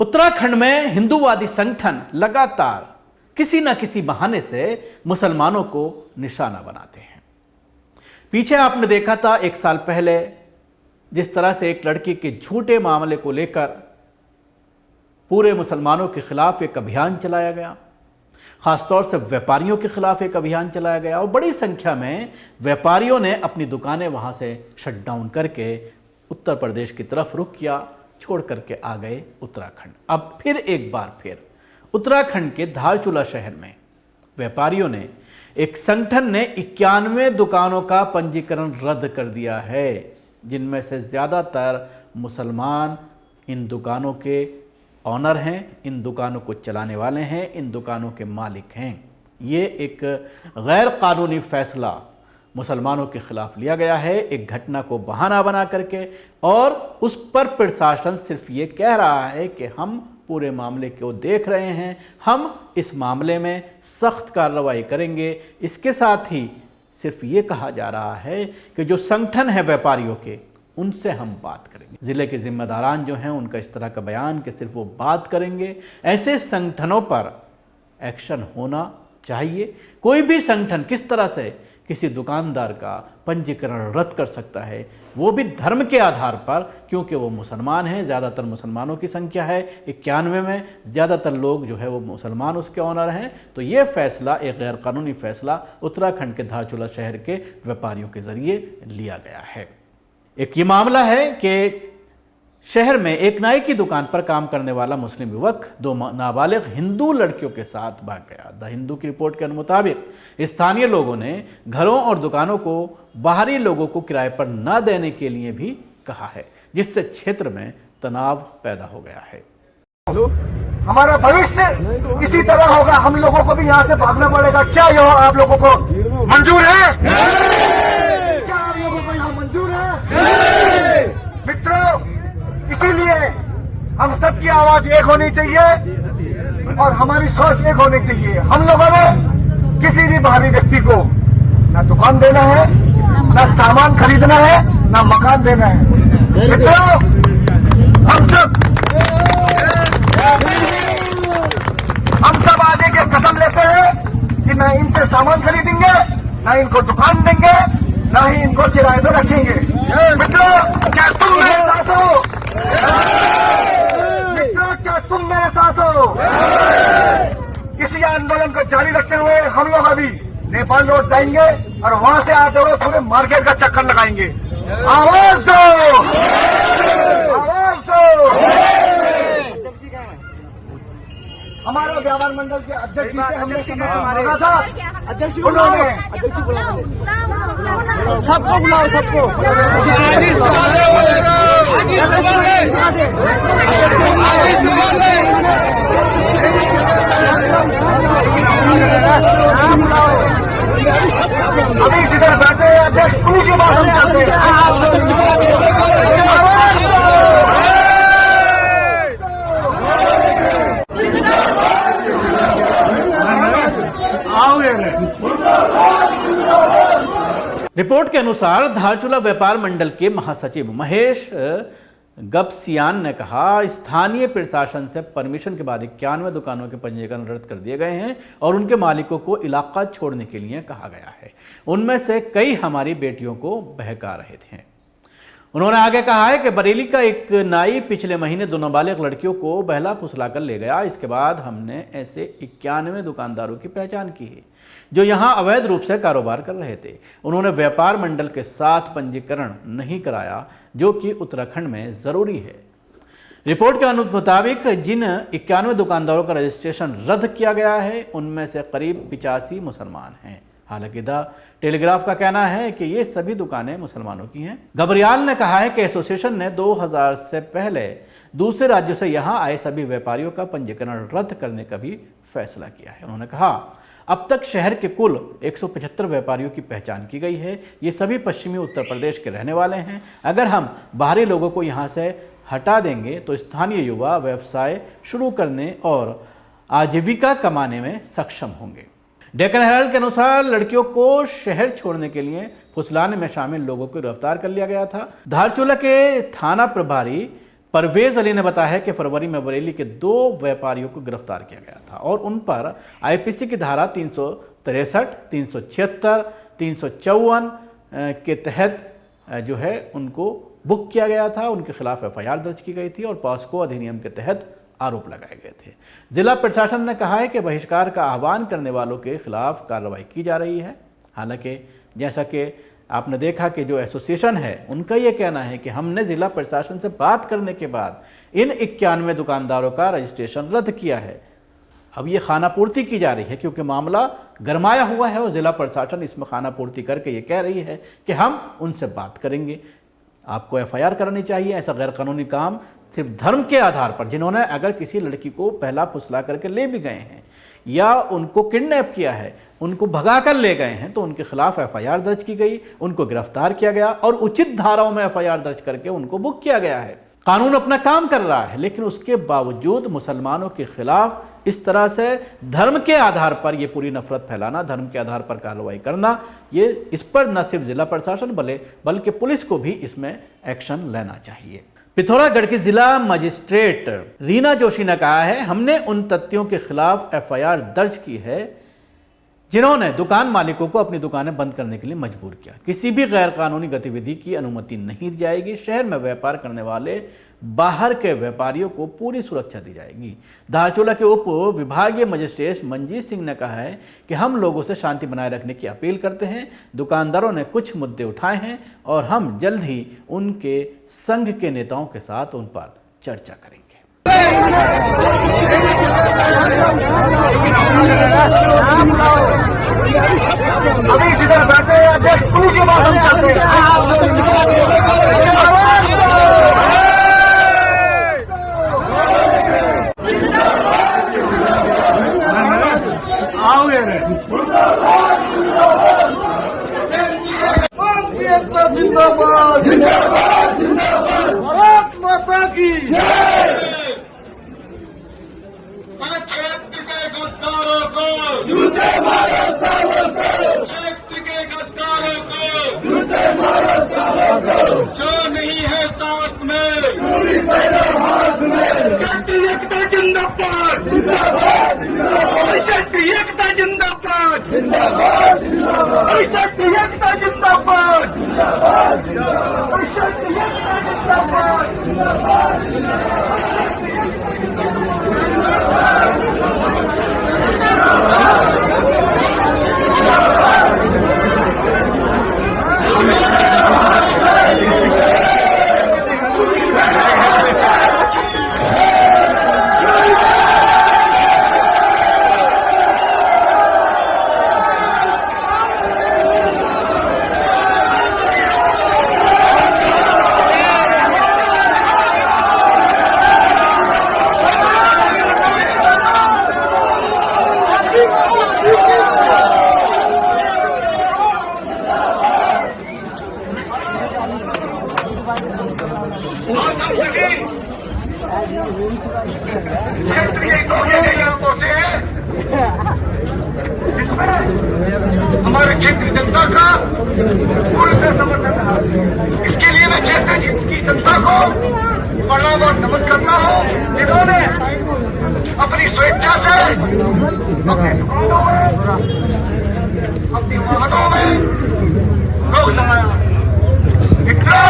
उत्तराखंड में हिंदूवादी संगठन लगातार किसी न किसी बहाने से मुसलमानों को निशाना बनाते हैं। पीछे आपने देखा था 1 साल पहले जिस तरह से एक लड़की के झूठे मामले को लेकर पूरे मुसलमानों के खिलाफ एक अभियान चलाया गया, खासतौर से व्यापारियों के खिलाफ एक अभियान चलाया गया और बड़ी संख्या में व्यापारियों ने अपनी दुकानें वहां से शट डाउन करके उत्तर प्रदेश की तरफ रुख किया, छोड़ करके आ गए उत्तराखंड। अब फिर एक बार फिर उत्तराखंड के धारचूला शहर में व्यापारियों ने एक संगठन ने 91 दुकानों का पंजीकरण रद्द कर दिया है, जिनमें से ज़्यादातर मुसलमान इन दुकानों के ऑनर हैं, इन दुकानों को चलाने वाले हैं, इन दुकानों के मालिक हैं। ये एक गैर कानूनी फैसला मुसलमानों के खिलाफ लिया गया है, एक घटना को बहाना बना करके, और उस पर प्रशासन सिर्फ ये कह रहा है कि हम पूरे मामले को देख रहे हैं, हम इस मामले में सख्त कार्रवाई करेंगे। इसके साथ ही सिर्फ ये कहा जा रहा है कि जो संगठन है व्यापारियों के, उनसे हम बात करेंगे। ज़िले के जिम्मेदारान जो हैं उनका इस तरह का बयान कि सिर्फ वो बात करेंगे। ऐसे संगठनों पर एक्शन होना चाहिए। कोई भी संगठन किस तरह से किसी दुकानदार का पंजीकरण रद्द कर सकता है, वो भी धर्म के आधार पर, क्योंकि वो मुसलमान हैं, ज़्यादातर मुसलमानों की संख्या है, 91 में ज़्यादातर लोग जो है वो मुसलमान उसके ऑनर हैं। तो ये फैसला, एक गैर कानूनी फैसला उत्तराखंड के धारचूला शहर के व्यापारियों के ज़रिए लिया गया है। एक ये मामला है कि शहर में एक नाई की दुकान पर काम करने वाला मुस्लिम युवक 2 नाबालिग हिंदू लड़कियों के साथ भाग गया। द हिंदू की रिपोर्ट के मुताबिक स्थानीय लोगों ने घरों और दुकानों को बाहरी लोगों को किराए पर न देने के लिए भी कहा है, जिससे क्षेत्र में तनाव पैदा हो गया है। हमारा भविष्य इसी तरह होगा, हम लोगों को भी यहाँ से भागना पड़ेगा। क्या यह आप लोगों को मंजूर है? क्या आप लोगों को यहाँ मंजूर है? मित्रों, इसीलिए हम सबकी आवाज एक होनी चाहिए और हमारी सोच एक होनी चाहिए। हम लोगों ने किसी भी बाहरी व्यक्ति को ना दुकान देना है, ना सामान खरीदना है, ना मकान देना है। मित्रों, हम सब आज एक कसम लेते हैं कि ना इनसे सामान खरीदेंगे, ना इनको दुकान देंगे, ना ही इनको किराए पर रखेंगे। मित्रों, क्या तुम मेरे साथ हो? मित्रों, क्या तुम मेरे साथ हो? इसी आंदोलन को जारी रखते हुए हम लोग अभी नेपाल रोड जाएंगे और वहां से आते हुए पूरे मार्केट का चक्कर लगाएंगे। आवाज दो, आवाज दो। हमारा व्यापार मंडल के अध्यक्ष जी से हमने मांगा था, अध्यक्ष उन्होंने सबको बुलाओ, सबको अभी जिधर बैठे हैं अध्यक्ष, उन्हीं की बात हम करते हैं। रिपोर्ट के अनुसार धारचूला व्यापार मंडल के महासचिव महेश गपसियान ने कहा, स्थानीय प्रशासन से परमिशन के बाद 91 दुकानों के पंजीकरण रद्द कर दिए गए हैं और उनके मालिकों को इलाका छोड़ने के लिए कहा गया है। उनमें से कई हमारी बेटियों को बहका रहे थे। उन्होंने आगे कहा है कि बरेली का एक नाई पिछले महीने 2 नाबालिग लड़कियों को बहला फुसला कर ले गया। इसके बाद हमने ऐसे 91 दुकानदारों की पहचान की है जो यहां अवैध रूप से कारोबार कर रहे थे। उन्होंने व्यापार मंडल के साथ पंजीकरण नहीं कराया, जो कि उत्तराखंड में जरूरी है। रिपोर्ट के मुताबिक जिन 91 दुकानदारों का रजिस्ट्रेशन रद्द किया गया है, उनमें से करीब 85 मुसलमान हैं। हालांकि द टेलीग्राफ का कहना है कि ये सभी दुकानें मुसलमानों की हैं। गबरियाल ने कहा है कि एसोसिएशन ने 2000 से पहले दूसरे राज्यों से यहां आए सभी व्यापारियों का पंजीकरण रद्द करने का भी फैसला किया है। उन्होंने कहा, अब तक शहर के कुल 175 व्यापारियों की पहचान की गई है। ये सभी पश्चिमी उत्तर प्रदेश के रहने वाले हैं। अगर हम बाहरी लोगों को यहाँ से हटा देंगे तो स्थानीय युवा व्यवसाय शुरू करने और आजीविका कमाने में सक्षम होंगे। डेक्कन हेराल्ड के अनुसार लड़कियों को शहर छोड़ने के लिए फुसलाने में शामिल लोगों को गिरफ्तार कर लिया गया था। धारचूला के थाना प्रभारी परवेज अली ने बताया है कि फरवरी में बरेली के 2 व्यापारियों को गिरफ्तार किया गया था और उन पर आईपीसी की धारा 363, 376, 354 के तहत जो है उनको बुक किया गया था। उनके खिलाफ एफआईआर दर्ज की गई थी और पॉस्को अधिनियम के तहत आरोप लगाए गए थे। जिला प्रशासन ने कहा है कि बहिष्कार का आह्वान करने वालों के खिलाफ कार्रवाई की जा रही है। हालांकि जैसा कि आपने देखा कि जो एसोसिएशन है उनका ये कहना है कि हमने जिला प्रशासन से बात करने के बाद इन 91 दुकानदारों का रजिस्ट्रेशन रद्द किया है। अब ये खानापूर्ति की जा रही है क्योंकि मामला गरमाया हुआ है और जिला प्रशासन इसमें खानापूर्ति करके ये कह रही है कि हम उनसे बात करेंगे। आपको एफआईआर करनी चाहिए। ऐसा गैरकानूनी काम सिर्फ धर्म के आधार पर, जिन्होंने अगर किसी लड़की को पहला फुसला करके ले भी गए हैं या उनको किडनैप किया है, उनको भगा कर ले गए हैं, तो उनके खिलाफ एफआईआर दर्ज की गई, उनको गिरफ्तार किया गया और उचित धाराओं में एफआईआर दर्ज करके उनको बुक किया गया है। कानून अपना काम कर रहा है, लेकिन उसके बावजूद मुसलमानों के खिलाफ इस तरह से धर्म के आधार पर यह पूरी नफरत फैलाना, धर्म के आधार पर कार्रवाई करना, ये इस पर न सिर्फ जिला प्रशासन बल्कि पुलिस को भी इसमें एक्शन लेना चाहिए। पिथौरागढ़ की जिला मजिस्ट्रेट रीना जोशी ने कहा है, हमने उन तथ्यों के खिलाफ एफआईआर दर्ज की है जिन्होंने दुकान मालिकों को अपनी दुकानें बंद करने के लिए मजबूर किया। किसी भी गैर कानूनी गतिविधि की अनुमति नहीं दी जाएगी। शहर में व्यापार करने वाले बाहर के व्यापारियों को पूरी सुरक्षा दी जाएगी। धारचूला के उप विभागीय मजिस्ट्रेट मंजीत सिंह ने कहा है कि हम लोगों से शांति बनाए रखने की अपील करते हैं। दुकानदारों ने कुछ मुद्दे उठाए हैं और हम जल्द ही उनके संघ के नेताओं के साथ उन पर चर्चा करेंगे। अभी जिधर बैठे हैं देश पुलिस के बाद हम चलते हैं। आओगे जिंदाबाद जिंदाबाद जिंदाबाद, भारत माता की क्षेत्र के गद्दारों को जूते मारो सालों को, क्षेत्र के गद्दारों को जूते मारो सालों को, जो नहीं है साथ में पूरी पहले हाथ में। क्षेत्रीय एकता जिंदाबाद जिंदाबाद जिंदाबाद क्षेत्रीय एकता जिंदाबाद जिंदाबाद जिंदाबाद क्षेत्रीय एकता जिंदाबाद जिंदाबाद जिंदाबाद क्षेत्रीय एकता जिंदाबाद जिंदाबाद। हमारे क्षेत्र जनता का पूर्ण समर्थन रहा। इसके लिए मैं क्षेत्र की जनता को बड़ा बहुत नमन करता हूँ, जिन्होंने अपनी स्वेच्छा से अपनी दुकानों में, अपनी वाहनों में रोक लगाया। इतना